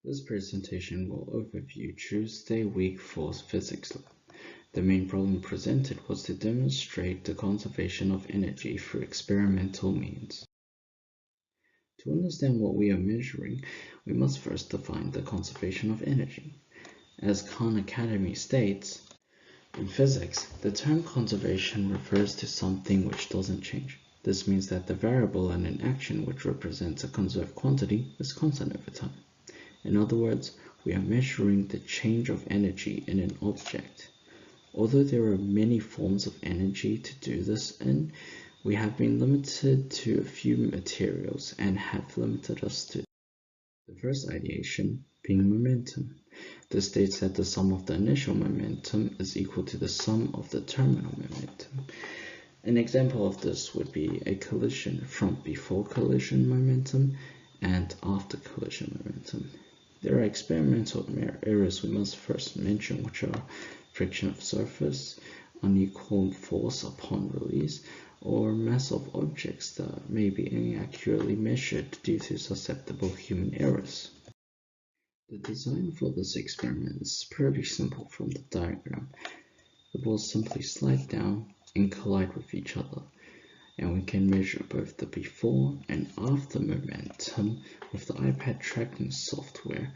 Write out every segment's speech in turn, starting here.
This presentation will overview Tuesday Week 4 Physics Lab. The main problem presented was to demonstrate the conservation of energy through experimental means. To understand what we are measuring, we must first define the conservation of energy. As Khan Academy states, in physics, the term conservation refers to something which doesn't change. This means that the variable in an action which represents a conserved quantity is constant over time. In other words, we are measuring the change of energy in an object. Although there are many forms of energy to do this in, we have been limited to a few materials and have limited us to the first ideation being momentum. This states that the sum of the initial momentum is equal to the sum of the terminal momentum. An example of this would be a collision from before collision momentum and after collision momentum. There are experimental errors we must first mention, which are friction of surface, unequal force upon release, or mass of objects that may be inaccurately measured due to susceptible human errors. The design for this experiment is pretty simple from the diagram. The balls simply slide down and collide with each other, and we can measure both the before and after momentum with the iPad tracking software,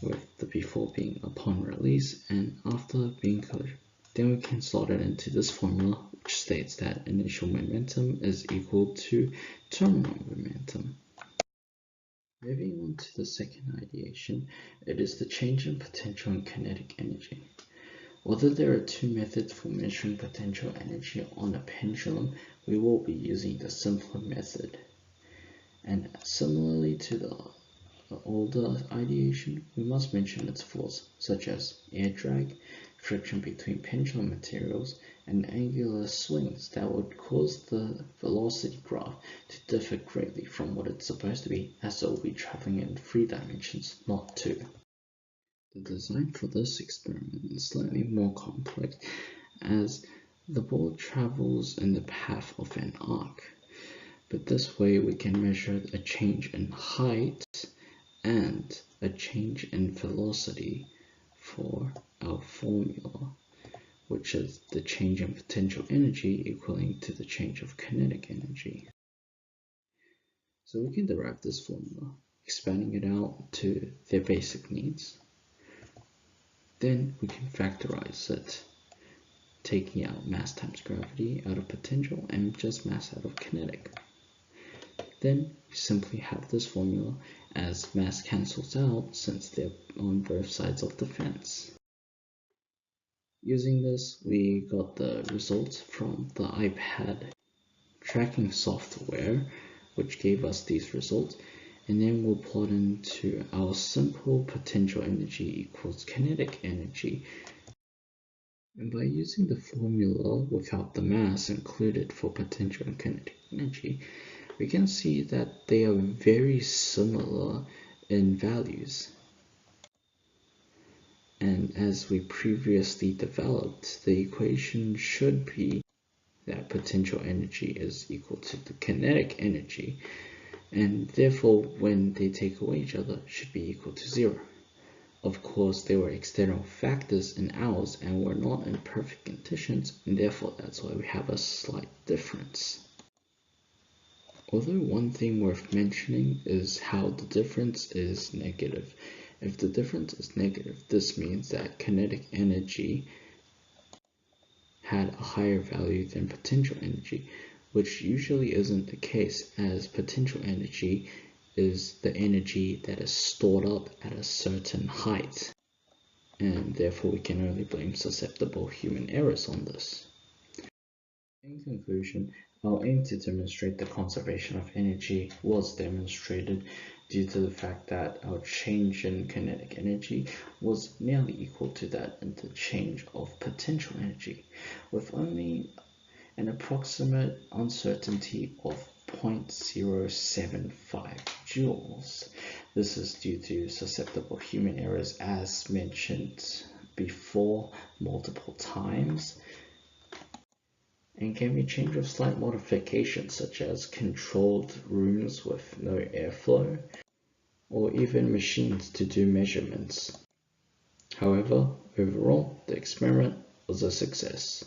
with the before being upon release and after being collision. Then we can slot it into this formula, which states that initial momentum is equal to terminal momentum. Moving on to the second ideation, it is the change in potential and kinetic energy. Although there are two methods for measuring potential energy on a pendulum, we will be using the simpler method. And similarly to the older ideation, we must mention its flaws, such as air drag, friction between pendulum materials, and angular swings that would cause the velocity graph to differ greatly from what it's supposed to be, as it will be traveling in 3 dimensions, not 2. The design for this experiment is slightly more complex, as the ball travels in the path of an arc, but this way we can measure a change in height and a change in velocity for our formula, which is the change in potential energy equaling to the change of kinetic energy. So we can derive this formula, expanding it out to their basic needs. Then we can factorize it, taking out mass times gravity out of potential and just mass out of kinetic. Then we simply have this formula as mass cancels out since they're on both sides of the fence. Using this, we got the results from the iPad tracking software, which gave us these results, and then we'll plot into our simple potential energy equals kinetic energy. And by using the formula without the mass included for potential and kinetic energy, we can see that they are very similar in values. And as we previously developed, the equation should be that potential energy is equal to the kinetic energy, and therefore when they take away each other should be equal to 0. Of course, there were external factors in ours and were not in perfect conditions, and therefore that's why we have a slight difference. Although one thing worth mentioning is how the difference is negative. If the difference is negative, this means that kinetic energy had a higher value than potential energy, which usually isn't the case, as potential energy is the energy that is stored up at a certain height, and therefore we can only blame susceptible human errors on this. In conclusion, our aim to demonstrate the conservation of energy was demonstrated due to the fact that our change in kinetic energy was nearly equal to that in the change of potential energy, with only an approximate uncertainty of 0.075 joules. This is due to susceptible human errors, as mentioned before multiple times, and can be changed with slight modifications such as controlled rooms with no airflow, or even machines to do measurements. However, overall, the experiment was a success.